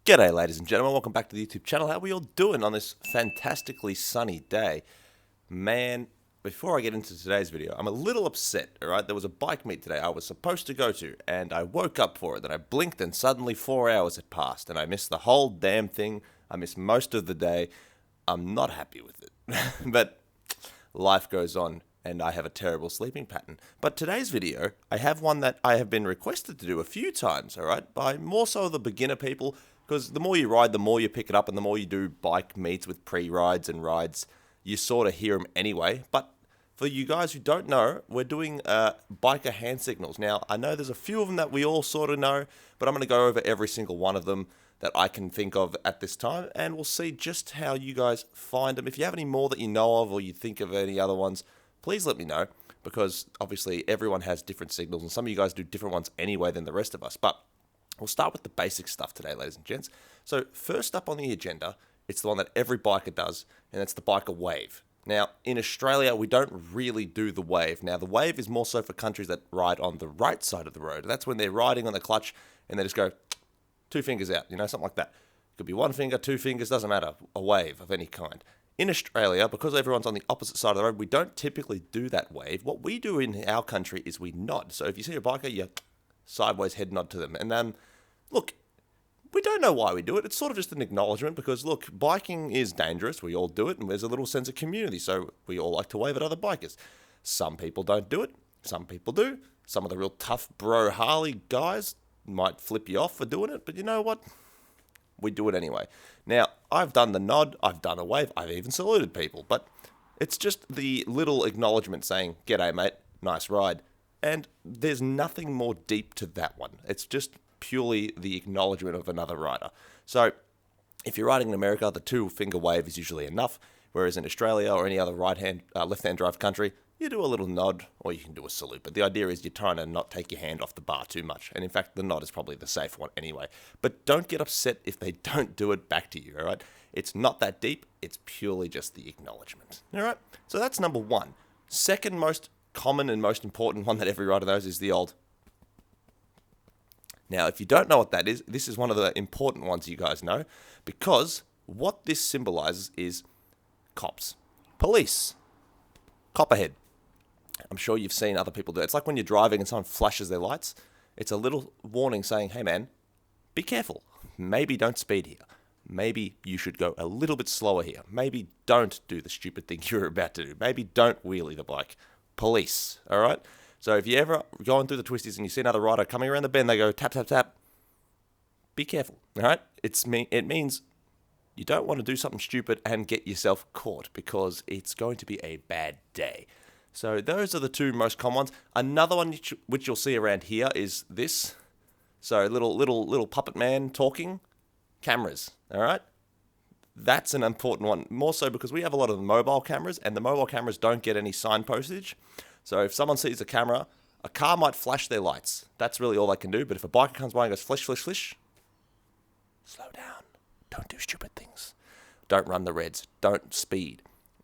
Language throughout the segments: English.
G'day ladies and gentlemen, welcome back to the YouTube channel. How are we all doing on this fantastically sunny day? Man, before I get into today's video, I'm a little upset, alright? There was a bike meet today I was supposed to go to, and I woke up for it, then I blinked and suddenly 4 hours had passed, and I missed the whole damn thing. I missed most of the day. I'm not happy with it, but life goes on, and I have a terrible sleeping pattern. But today's video, I have one that I have been requested to do a few times, alright? By more so the beginner people, because the more you ride, the more you pick it up, and the more you do bike meets with pre-rides and rides, you sort of hear them anyway. But for you guys who don't know, we're doing biker hand signals. Now, I know there's a few of them that we all sort of know, but I'm going to go over every single one of them that I can think of at this time, and we'll see just how you guys find them. If you have any more that you know of, or you think of any other ones, please let me know, because obviously everyone has different signals, and some of you guys do different ones anyway than the rest of us. But we'll start with the basic stuff today, ladies and gents. So first up on the agenda, it's the one that every biker does, and it's the biker wave. Now, in Australia, we don't really do the wave. Now, the wave is more so for countries that ride on the right side of the road. That's when they're riding on the clutch, and they just go, 2 fingers out, something like that. It could be 1 finger, 2 fingers, doesn't matter, a wave of any kind. In Australia, because everyone's on the opposite side of the road, we don't typically do that wave. What we do in our country is we nod. So if you see a biker, you sideways head nod to them. And look, we don't know why we do it. It's sort of just an acknowledgement because, look, biking is dangerous. We all do it, and there's a little sense of community. So we all like to wave at other bikers. Some people don't do it. Some people do. Some of the real tough bro Harley guys might flip you off for doing it. But you know what? We do it anyway. Now, I've done the nod. I've done a wave. I've even saluted people. But it's just the little acknowledgement saying, "G'day, mate. Nice ride." And there's nothing more deep to that one. It's just purely the acknowledgement of another rider. So if you're riding in America, the 2-finger wave is usually enough. Whereas in Australia or any other left-hand drive country, you do a little nod or you can do a salute. But the idea is you're trying to not take your hand off the bar too much. And in fact, the nod is probably the safe one anyway. But don't get upset if they don't do it back to you, all right? It's not that deep. It's purely just the acknowledgement, all right? So that's number one. Second most common and most important one that every rider knows is the old. Now, if you don't know what that is, this is one of the important ones you guys know, because what this symbolizes is cops, police, copperhead. I'm sure you've seen other people do it. It's like when you're driving and someone flashes their lights. It's a little warning saying, hey man, be careful. Maybe don't speed here. Maybe you should go a little bit slower here. Maybe don't do the stupid thing you're about to do. Maybe don't wheelie the bike. Police, all right? So if you're ever going through the twisties and you see another rider coming around the bend, they go tap, tap, tap. Be careful, all right? It means you don't want to do something stupid and get yourself caught because it's going to be a bad day. So those are the two most common ones. Another one which you'll see around here is this. So little puppet man talking. Cameras, all right? That's an important one, more so because we have a lot of mobile cameras, and the mobile cameras don't get any signpostage. So if someone sees a camera, a car might flash their lights. That's really all they can do. But if a biker comes by and goes flish, flish, flish, slow down. Don't do stupid things. Don't run the reds. Don't speed.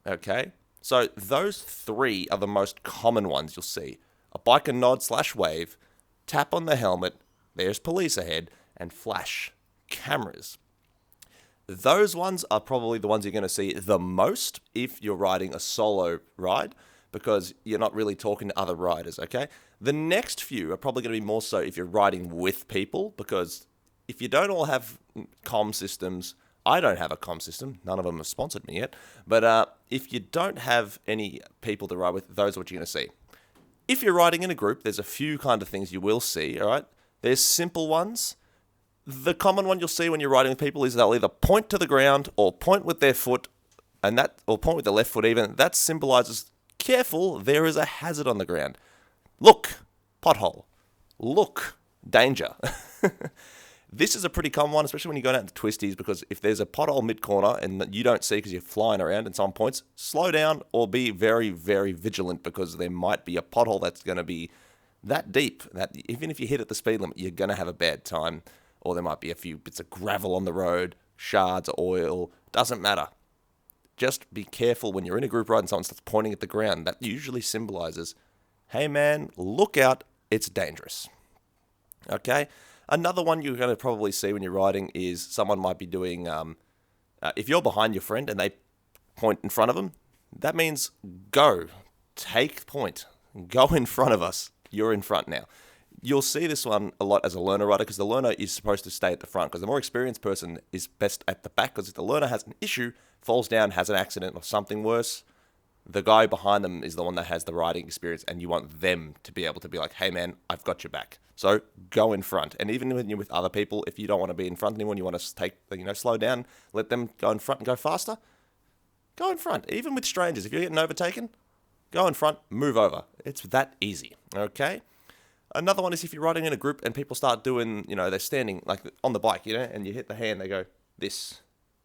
Okay? So those three are the most common ones you'll see. A biker nod / wave, tap on the helmet, there's police ahead, and flash cameras. Those ones are probably the ones you're going to see the most if you're riding a solo ride, because you're not really talking to other riders, okay? The next few are probably going to be more so if you're riding with people, because if you don't all have comm systems, I don't have a comm system, none of them have sponsored me yet, but if you don't have any people to ride with, those are what you're going to see. If you're riding in a group, there's a few kind of things you will see, all right? There's simple ones. The common one you'll see when you're riding with people is they'll either point to the ground or point with their foot, or point with the left foot even. That symbolizes, careful, there is a hazard on the ground. Look, pothole. Look, danger. This is a pretty common one, especially when you go down to twisties, because if there's a pothole mid-corner and you don't see because you're flying around and someone points, slow down or be very, very vigilant, because there might be a pothole that's going to be that deep that even if you hit at the speed limit, you're going to have a bad time. Or there might be a few bits of gravel on the road, shards of oil, doesn't matter. Just be careful when you're in a group ride and someone starts pointing at the ground. That usually symbolizes, hey man, look out, it's dangerous. Okay? Another one you're going to probably see when you're riding is someone might be doing, if you're behind your friend and they point in front of them, that means go, take point, go in front of us. You're in front now. You'll see this one a lot as a learner rider because the learner is supposed to stay at the front because the more experienced person is best at the back because if the learner has an issue, falls down, has an accident or something worse, the guy behind them is the one that has the riding experience and you want them to be able to be like, hey man, I've got your back. So go in front. And even when you're with other people, if you don't want to be in front of anyone, you want to take, slow down, let them go in front and go faster, go in front. Even with strangers, if you're getting overtaken, go in front, move over. It's that easy, okay? Another one is if you're riding in a group and people start doing, they're standing like on the bike, and you hit the hand, they go, this.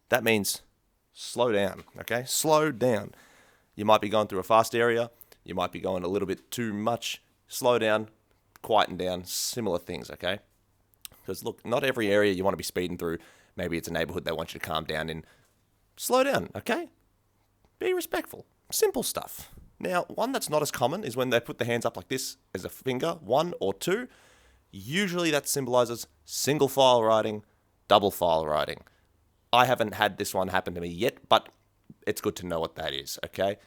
That means slow down, okay? Slow down. You might be going through a fast area. You might be going a little bit too much. Slow down, quieten down, similar things, okay? Because look, not every area you want to be speeding through. Maybe it's a neighborhood they want you to calm down in. Slow down, okay? Be respectful. Simple stuff. Now, one that's not as common is when they put the hands up like this as a finger, 1 or 2. Usually that symbolizes single file riding, double file riding. I haven't had this one happen to me yet, but it's good to know what that is, okay?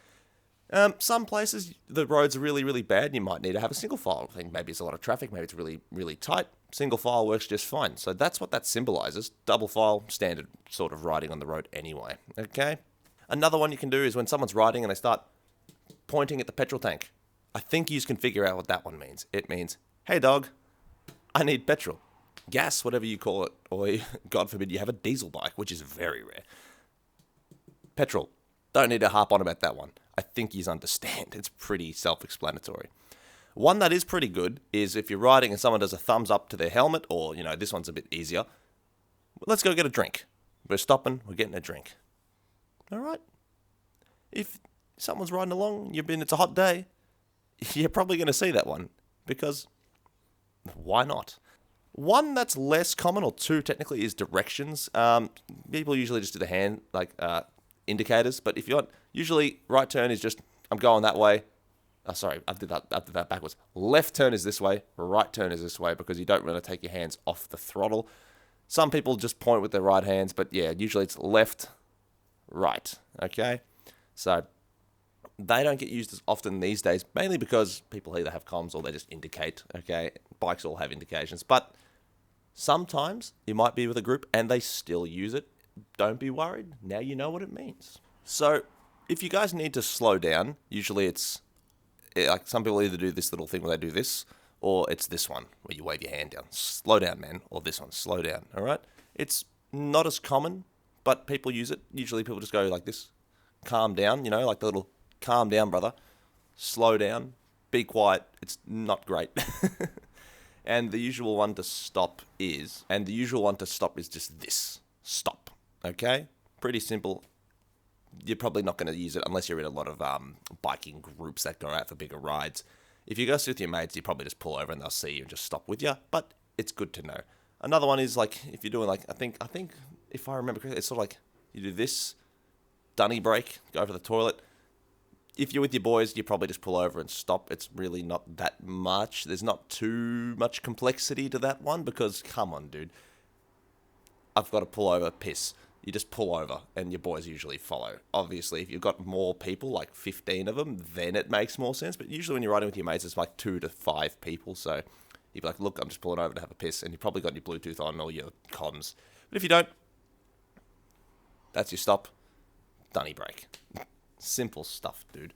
Some places, the roads are really, really bad. You might need to have a single file thing. Maybe it's a lot of traffic. Maybe it's really, really tight. Single file works just fine. So that's what that symbolizes. Double file, standard sort of riding on the road anyway, okay? Another one you can do is when someone's riding and they start pointing at the petrol tank. I think you can figure out what that one means. It means, hey dog, I need petrol. Gas, whatever you call it. Or, God forbid, you have a diesel bike, which is very rare. Petrol. Don't need to harp on about that one. I think you understand. It's pretty self-explanatory. One that is pretty good is if you're riding and someone does a thumbs up to their helmet, or, this one's a bit easier. Let's go get a drink. We're stopping, we're getting a drink. All right? If someone's riding along, it's a hot day, you're probably going to see that one. Because, why not? One that's less common, or two technically, is directions. People usually just do the hand, indicators, but if you want, usually right turn is just, I'm going that way. Oh, sorry, I did that backwards. Left turn is this way, right turn is this way, because you don't want to take your hands off the throttle. Some people just point with their right hands, but yeah, usually it's left, right, okay? So they don't get used as often these days, mainly because people either have comms or they just indicate, okay? Bikes all have indications, but sometimes you might be with a group and they still use it. Don't be worried. Now you know what it means. So if you guys need to slow down, usually it's like some people either do this little thing where they do this, or it's this one where you wave your hand down. Slow down, man. Or this one, slow down. All right? It's not as common, but people use it. Usually people just go like this. Calm down, like the little calm down, brother. Slow down. Be quiet. It's not great. And the usual one to stop is just this. Stop. Okay? Pretty simple. You're probably not going to use it unless you're in a lot of biking groups that go out for bigger rides. If you go sit with your mates, you probably just pull over and they'll see you and just stop with you. But it's good to know. Another one is if you're doing I think if I remember correctly, it's sort of like you do this, dunny break, go for the toilet. If you're with your boys, you probably just pull over and stop. It's really not that much. There's not too much complexity to that one because, come on, dude. I've got to pull over, piss. You just pull over and your boys usually follow. Obviously, if you've got more people, like 15 of them, then it makes more sense. But usually when you're riding with your mates, it's like 2 to 5 people. So you'd be like, look, I'm just pulling over to have a piss. And you've probably got your Bluetooth on or your comms. But if you don't, that's your stop. Dunny break. Simple stuff, dude.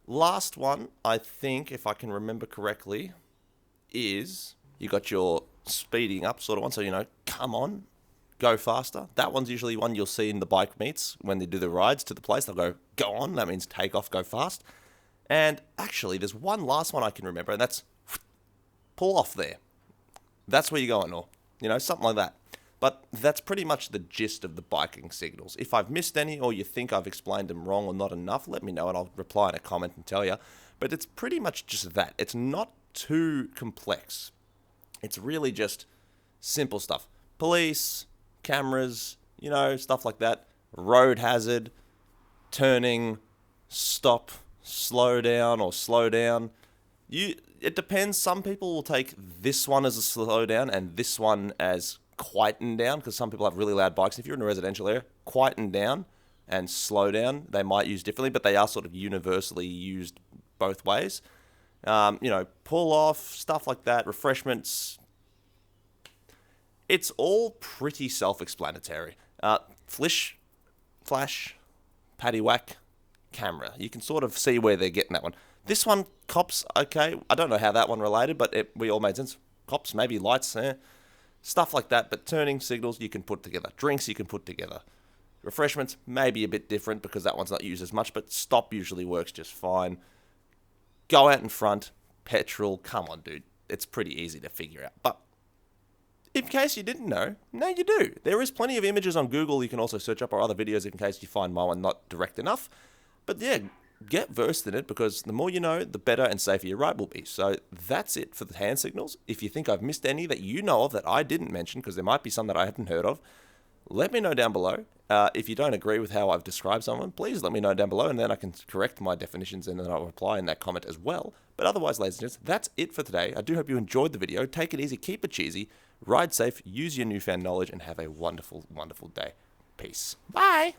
Last one, I think, if I can remember correctly, is you got your speeding up sort of one. So, come on. Go faster. That one's usually one you'll see in the bike meets when they do the rides to the place. They'll go on. That means take off, go fast. And actually, there's one last one I can remember, and that's pull off there. That's where you're going, or, something like that. But that's pretty much the gist of the biking signals. If I've missed any, or you think I've explained them wrong or not enough, let me know, and I'll reply in a comment and tell you. But it's pretty much just that. It's not too complex. It's really just simple stuff. Police, cameras, stuff like that. Road hazard, turning, stop, slow down or slow down. It depends. Some people will take this one as a slow down and this one as quieten down, because some people have really loud bikes. If you're in a residential area, quieten down and slow down, they might use differently, but they are sort of universally used both ways. Pull off, stuff like that, refreshments. It's all pretty self-explanatory. Flash, paddy whack, camera. You can sort of see where they're getting that one. This one, cops, okay. I don't know how that one related, but we all made sense. Cops, maybe lights, stuff like that. But turning signals, you can put together. Drinks, you can put together. Refreshments, maybe a bit different because that one's not used as much, but stop usually works just fine. Go out in front, petrol, come on, dude. It's pretty easy to figure out. But in case you didn't know, now you do. There is plenty of images on Google you can also search up, or other videos in case you find my one not direct enough. But yeah, get versed in it, because the more you know, the better and safer your ride will be. So that's it for the hand signals. If you think I've missed any that you know of that I didn't mention, because there might be some that I haven't heard of, let me know down below. If you don't agree with how I've described someone, please let me know down below, and then I can correct my definitions, and then I'll reply in that comment as well. But otherwise, ladies and gents, that's it for today. I do hope you enjoyed the video. Take it easy, keep it cheesy, ride safe, use your newfound knowledge, and have a wonderful, wonderful day. Peace. Bye!